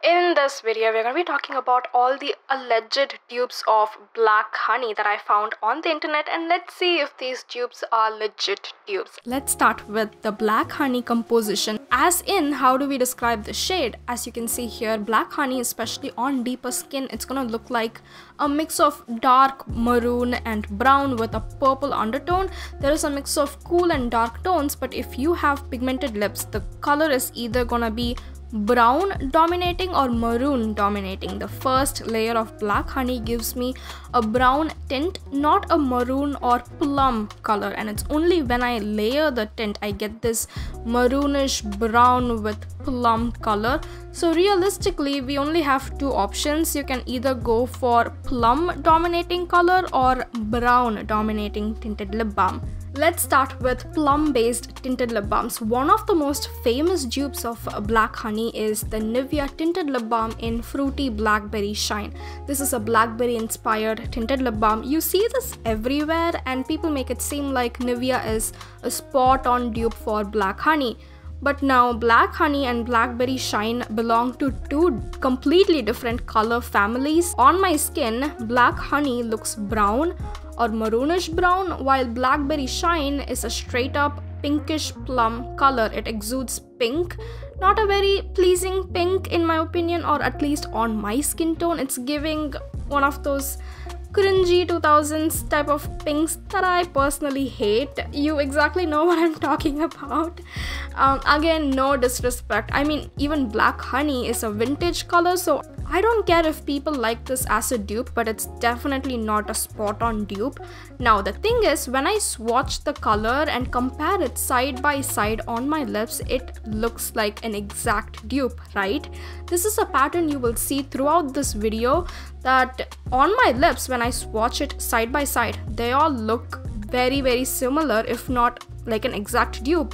In this video, we're going to be talking about all the alleged dupes of Black Honey that I found on the internet, and let's see if these dupes are legit dupes. Let's start with the Black Honey composition. As in, how do we describe the shade? As you can see here, Black Honey, especially on deeper skin, it's going to look like a mix of dark maroon and brown with a purple undertone. There is a mix of cool and dark tones, but if you have pigmented lips, the color is either going to be brown dominating or maroon dominating. The first layer of Black Honey gives me a brown tint, not a maroon or plum color, and it's only when I layer the tint I get this maroonish brown with plum color. So realistically, we only have two options. You can either go for plum dominating color or brown dominating tinted lip balm. Let's start with plum based tinted lip balms. One of the most famous dupes of Black Honey is the Nivea tinted lip balm in Fruity Blackberry Shine. This is a blackberry inspired tinted lip balm. You see this everywhere and people make it seem like Nivea is a spot on dupe for Black Honey. But now Black Honey and Blackberry Shine belong to two completely different color families. On my skin, Black Honey looks brown or maroonish brown, while Blackberry Shine is a straight up pinkish plum color. It exudes pink, not a very pleasing pink in my opinion, or at least on my skin tone. It's giving one of those cringy 2000s type of pinks that I personally hate. You exactly know what I'm talking about. Again, no disrespect. I mean, even Black Honey is a vintage color, so I don't care if people like this as a dupe, but it's definitely not a spot on dupe. Now the thing is, when I swatch the color and compare it side by side on my lips, it looks like an exact dupe, right? This is a pattern you will see throughout this video, that on my lips, when I swatch it side by side, they all look very similar, if not like an exact dupe,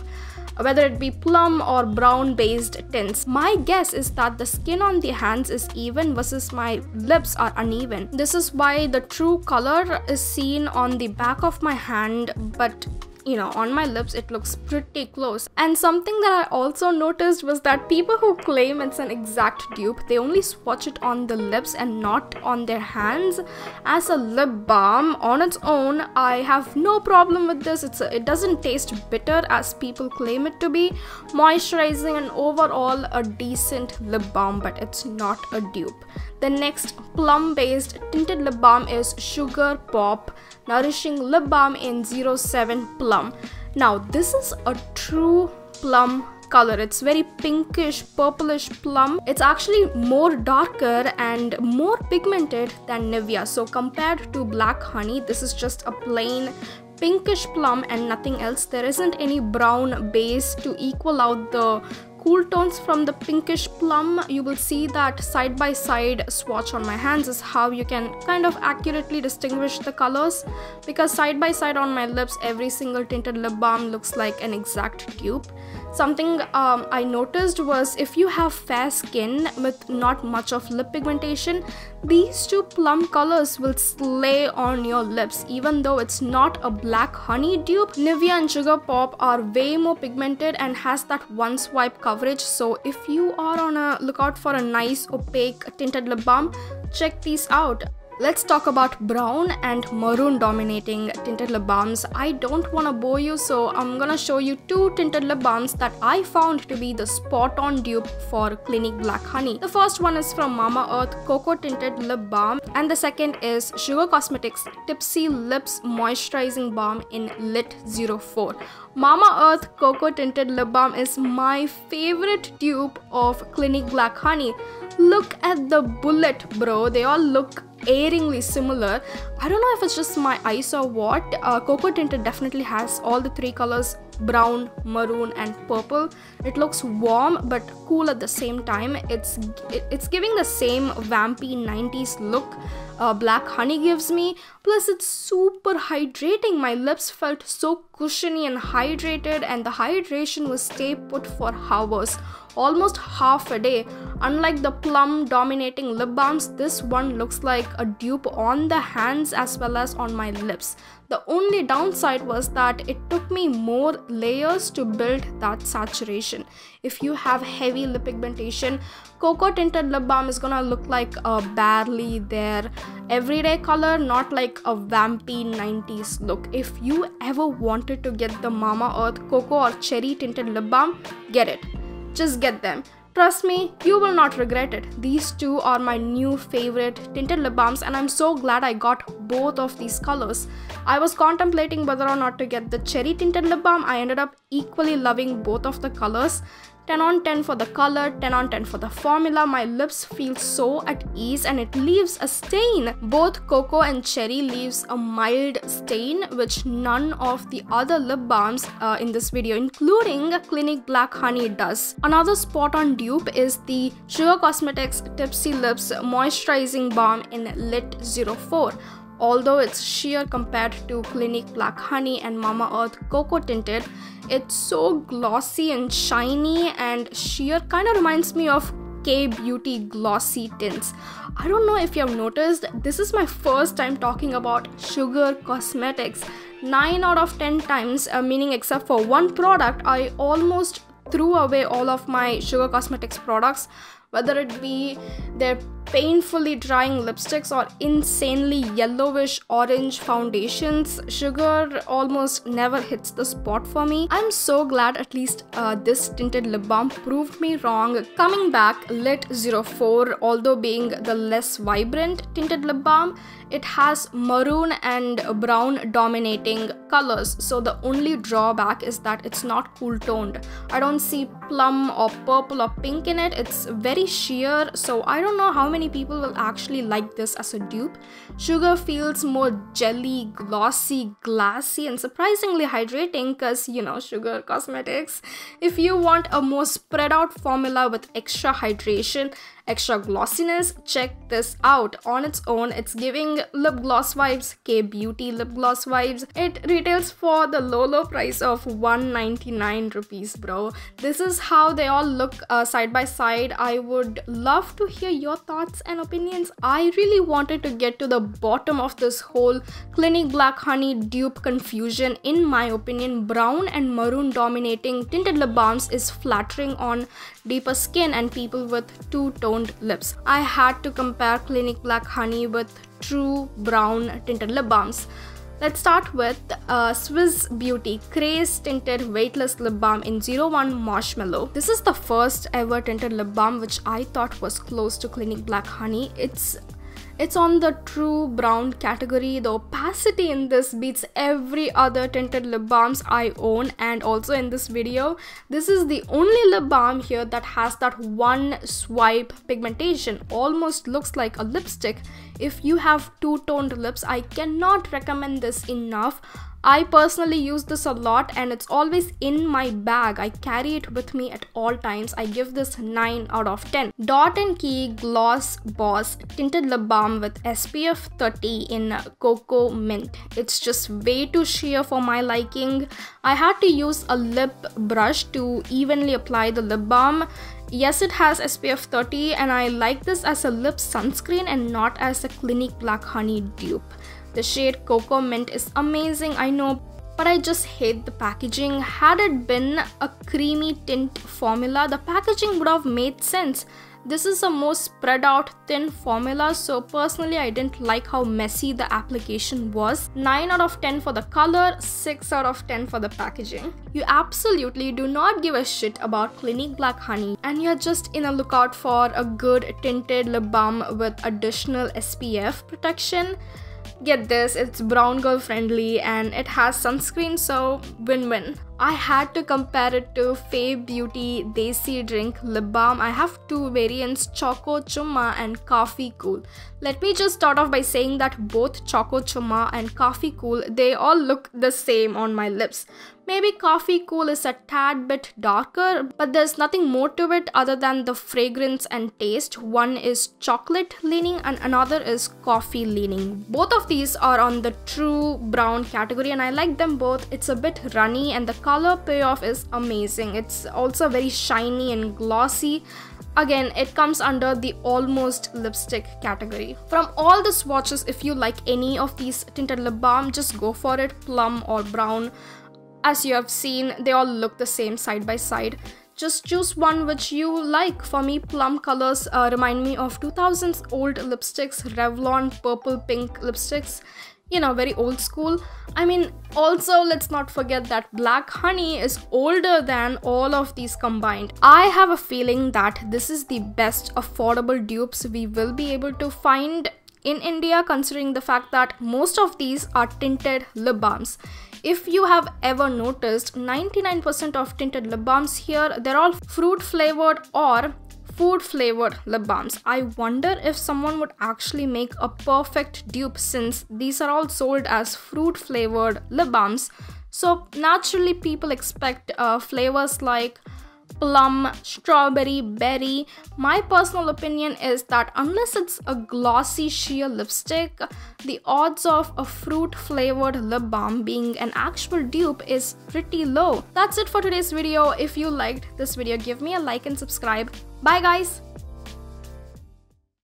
whether it be plum or brown based tints. My guess is that the skin on the hands is even versus my lips are uneven. This is why the true color is seen on the back of my hand, but you know, on my lips it looks pretty close. And something that I also noticed was that people who claim it's an exact dupe, they only swatch it on the lips and not on their hands. As a lip balm on its own, I have no problem with this. It doesn't taste bitter as people claim it to be. Moisturizing and overall a decent lip balm, but it's not a dupe. The next plum based tinted lip balm is Sugar Pop Nourishing Lip Balm in 07 Plum. Now this is a true plum color. It's very pinkish purplish plum. It's actually more darker and more pigmented than Nivea. So compared to Black Honey, this is just a plain pinkish plum and nothing else. There isn't any brown base to equal out the cool tones from the pinkish plum. You will see that side by side swatch on my hands is how you can kind of accurately distinguish the colors, because side by side on my lips, every single tinted lip balm looks like an exact dupe. Something I noticed was, if you have fair skin with not much of lip pigmentation, these two plum colors will slay on your lips. Even though it's not a Black Honey dupe, Nivea and Sugar Pop are way more pigmented and has that one swipe coverage. So if you are on a lookout for a nice opaque tinted lip balm, check these out. Let's talk about brown and maroon dominating tinted lip balms. I don't want to bore you, so I'm gonna show you two tinted lip balms that I found to be the spot on dupe for Clinique Black Honey. The first one is from Mamaearth Coco Tinted Lip Balm, and the second is Sugar Cosmetics Tipsy Lips Moisturizing Balm in Lit 04. Mamaearth Coco Tinted Lip Balm is my favorite dupe of Clinique Black Honey. Look at the bullet, bro. They all look eerily similar. I don't know if it's just my eyes or what. Coco Tinted definitely has all the three colors: brown, maroon and purple. It looks warm but cool at the same time. It's giving the same vampy 90s look Black Honey gives me. Plus it's super hydrating. My lips felt so cushiony and hydrated, and the hydration will stay put for hours. almost half a day. Unlike the Plum dominating lip balms, this one looks like a dupe on the hands as well as on my lips. The only downside was that it took me more layers to build that saturation. If you have heavy lip pigmentation, Coco tinted lip balm is gonna look like a barely there everyday color, not like a vampy 90s look. If you ever wanted to get the Mamaearth Coco or Cherry tinted lip balm, get it. Just get them. Trust me, you will not regret it. These two are my new favorite tinted lip balms and I'm so glad I got both of these colors. I was contemplating whether or not to get the cherry tinted lip balm. I ended up equally loving both of the colors. 10 on 10 for the color, 10 on 10 for the formula. My lips feel so at ease and it leaves a stain. Both Coco and Cherry leaves a mild stain which none of the other lip balms in this video, including Clinique Black Honey, does. Another spot on dupe is the Sugar Cosmetics Tipsy Lips Moisturizing Balm in 𝘗𝘰𝘥𝘴. Although it's sheer compared to Clinique Black Honey and Mamaearth Coco Tinted, it's so glossy and shiny and sheer, kind of reminds me of K-Beauty glossy tints. I don't know if you have noticed, this is my first time talking about Sugar Cosmetics. 9 out of 10 times, meaning except for one product, I almost threw away all of my Sugar Cosmetics products, whether it be their painfully drying lipsticks or insanely yellowish orange foundations. Sugar almost never hits the spot for me. I'm so glad at least this tinted lip balm proved me wrong. Coming back, 𝘗𝘰𝘥𝘴, although being the less vibrant tinted lip balm, it has maroon and brown dominating colors, so the only drawback is that it's not cool toned. I don't see plum or purple or pink in it. It's very sheer, so I don't know how many people will actually like this as a dupe. Sugar feels more jelly, glossy, glassy, and surprisingly hydrating because, you know, Sugar Cosmetics. If you want a more spread out formula with extra hydration, extra glossiness, check this out. On its own, it's giving lip gloss vibes, K-Beauty lip gloss vibes. It retails for the low price of 199 rupees, bro. This is how they all look side by side. I would love to hear your thoughts and opinions. I really wanted to get to the bottom of this whole Clinique Black Honey dupe confusion. In my opinion, brown and maroon dominating tinted lip balms is flattering on deeper skin and people with two-toned lips. I had to compare Clinique Black Honey with true brown tinted lip balms. Let's start with Swiss Beauty CRAZE tinted weightless lip balm in 01 Marshmallow. This is the first ever tinted lip balm which I thought was close to Clinique Black Honey. It's on the true brown category. The opacity in this beats every other tinted lip balms I own, and also in this video, this is the only lip balm here that has that one swipe pigmentation. Almost looks like a lipstick. If you have two-toned lips, I cannot recommend this enough. I personally use this a lot and it's always in my bag. I carry it with me at all times. I give this 9 out of 10. Dot & Key Gloss Boss Tinted Lip Balm with SPF 30 in Cocoa Mint. It's just way too sheer for my liking. I had to use a lip brush to evenly apply the lip balm. Yes, it has SPF 30 and I like this as a lip sunscreen and not as a Clinique Black Honey dupe. The shade Cocoa Mint is amazing, I know, but I just hate the packaging. Had it been a creamy tint formula, the packaging would have made sense. This is a more spread out thin formula, so personally I didn't like how messy the application was. 9 out of 10 for the color, 6 out of 10 for the packaging. You absolutely do not give a shit about Clinique Black Honey and you're just in a lookout for a good tinted lip balm with additional SPF protection. Get this, it's brown girl friendly and it has sunscreen, so win-win. I had to compare it to Beauty Desi Drink Lip Balm. I have two variants, Choco, Chumma and Kaafi, Kool. Let me just start off by saying that both Choco, Chumma and Kaafi, Kool, they all look the same on my lips. Maybe Kaafi, Kool is a tad bit darker, but there's nothing more to it other than the fragrance and taste. One is chocolate leaning and another is coffee leaning. Both of these are on the true brown category and I like them both. It's a bit runny and the color payoff is amazing. It's also very shiny and glossy. Again, it comes under the almost lipstick category. From all the swatches, if you like any of these tinted lip balm, just go for it. Plum or brown, as you have seen, they all look the same side by side. Just choose one which you like. For me, plum colors remind me of 2000s old lipsticks, Revlon purple pink lipsticks. You know, very old school. I mean, also let's not forget that Black Honey is older than all of these combined. I have a feeling that this is the best affordable dupes we will be able to find in India, considering the fact that most of these are tinted lip balms. If you have ever noticed, 99% of tinted lip balms here, they're all fruit flavored or food flavored lip balms. I wonder if someone would actually make a perfect dupe, since these are all sold as fruit flavored lip balms. So naturally people expect flavors like plum, strawberry, berry. My personal opinion is that unless it's a glossy sheer lipstick, the odds of a fruit flavored lip balm being an actual dupe is pretty low. That's it for today's video. If you liked this video, give me a like and subscribe. Bye guys!